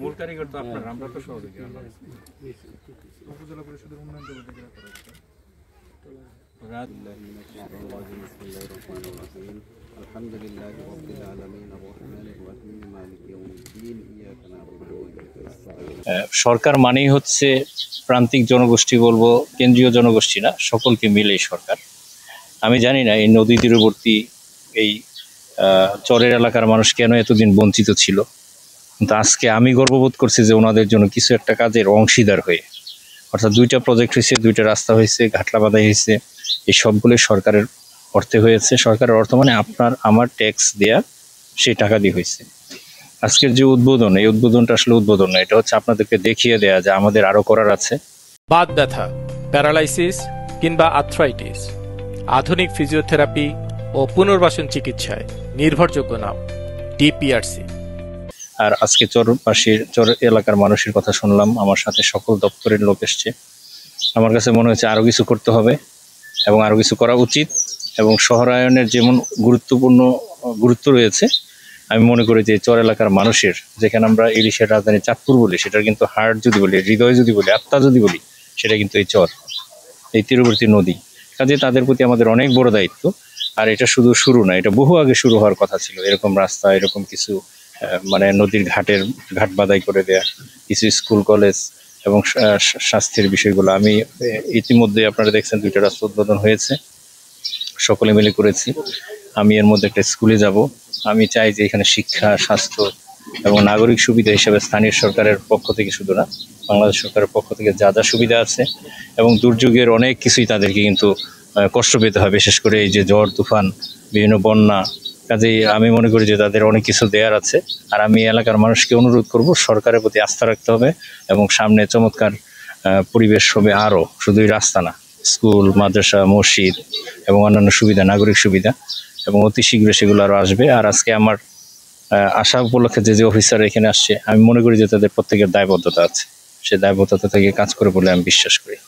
মূল কারিগর তো আপনারা, আমরা তো সহযোগী। উপজেলা পরিষদের উন্নয়ন কমিটি আলহামদুলিল্লাহি রাব্বিল আলামিন আর-রাহমানির রাহিম মালিকি ইয়াউমিদ্দিন ইয়্যাকা না'বুদু ওয়া ইয়্যাকা নাস্তাঈন। সরকার মানেই হচ্ছে প্রান্তিক জনগোষ্ঠী বলবো, কেন্দ্রীয় জনগোষ্ঠী না, সকলকে মিলেই সরকার। আমি জানি না এই নদী তীরবর্তী এই চরের এলাকার মানুষ কেন এতদিন বঞ্চিত ছিল, কিন্তু আজকে আমি গর্ববোধ করছি যে ওনাদের জন্য কিছু একটা কাজের অংশীদার হয়ে, অর্থাৎ 2টা প্রজেক্ট হয়েছে, 2টা রাস্তা হয়েছে, ঘাটলা বাঁধাই হয়েছে, এই সবগুলোই সরকারের অর্থে হয়েছে। সরকারের অর্থ মানে আপনার আমার ট্যাক্স দেয়া সেই টাকা দিয়ে হয়েছে। আজকের যে উদ্বোধন, এই উদ্বোধনটা আসলে উদ্বোধন না, এটা হচ্ছে আপনাদেরকে দেখিয়ে দেয়া যে আমাদের আরো করার আছে। বাত ব্যথা, প্যারালাইসিস কিংবা আর্থ্রাইটিস, আধুনিক ফিজিওথেরাপি ও পুনর্বাসন চিকিৎসায় নির্ভরযোগ্য নাম ডিপিআরসি। আর আজকে চর এলাকার মানুষের কথা শুনলাম, আমার সাথে সকল দপ্তরের লোক এসছে। আমার কাছে মনে হচ্ছে আরো কিছু করতে হবে এবং আরো কিছু করা উচিত, এবং শহরায়নের যেমন গুরুত্ব রয়েছে, আমি মনে করি যে চর এলাকার মানুষের, যেখানে আমরা ইলিশের রাজধানী চাঁদপুর বলি, সেটার কিন্তু হার্ট যদি বলি, হৃদয় যদি বলি, আত্মা যদি বলি, সেটা কিন্তু এই চর, এই তীরবর্তী নদী। কাজে তাদের প্রতি আমাদের অনেক বড় দায়িত্ব। আর এটা শুধু শুরু না, এটা বহু আগে শুরু হওয়ার কথা ছিল। এরকম রাস্তা, এরকম কিছু মানে নদীর ঘাট বাদাই করে দেয়া, কিছু স্কুল কলেজ এবং স্বাস্থ্যের বিষয়গুলো। আমি ইতিমধ্যে আপনারা দেখছেন 2টা রাস্তা উদ্বোধন হয়েছে, সকলে মিলে করেছি। আমি এর মধ্যে একটা স্কুলে যাব। আমি চাই যে এখানে শিক্ষা, স্বাস্থ্য এবং নাগরিক সুবিধা হিসেবে স্থানীয় সরকারের পক্ষ থেকে শুধু না, বাংলাদেশ সরকারের পক্ষ থেকে যা যা সুবিধা আছে, এবং দুর্যোগের অনেক কিছুই তাদেরকে কিন্তু কষ্ট পেতে হয়, বিশেষ করে এই যে ঝড় তুফান, বিভিন্ন বন্যা। কাজেই আমি মনে করি যে তাদের অনেক কিছু দেওয়ার আছে। আর আমি এলাকার মানুষকে অনুরোধ করব, সরকারের প্রতি আস্থা রাখতে হবে এবং সামনে চমৎকার পরিবেশ হবে আরও, শুধুই রাস্তা না, স্কুল, মাদ্রাসা, মসজিদ এবং অন্যান্য সুবিধা, নাগরিক সুবিধা, এবং অতি শীঘ্র সেগুলো আরও আসবে। আর আজকে আমার আশা উপলক্ষে যে অফিসার এখানে আসছে, আমি মনে করি যে তাদের প্রত্যেকের দায়বদ্ধতা আছে, সে দায়বদ্ধতা থেকে কাজ করে বলে আমি বিশ্বাস করি।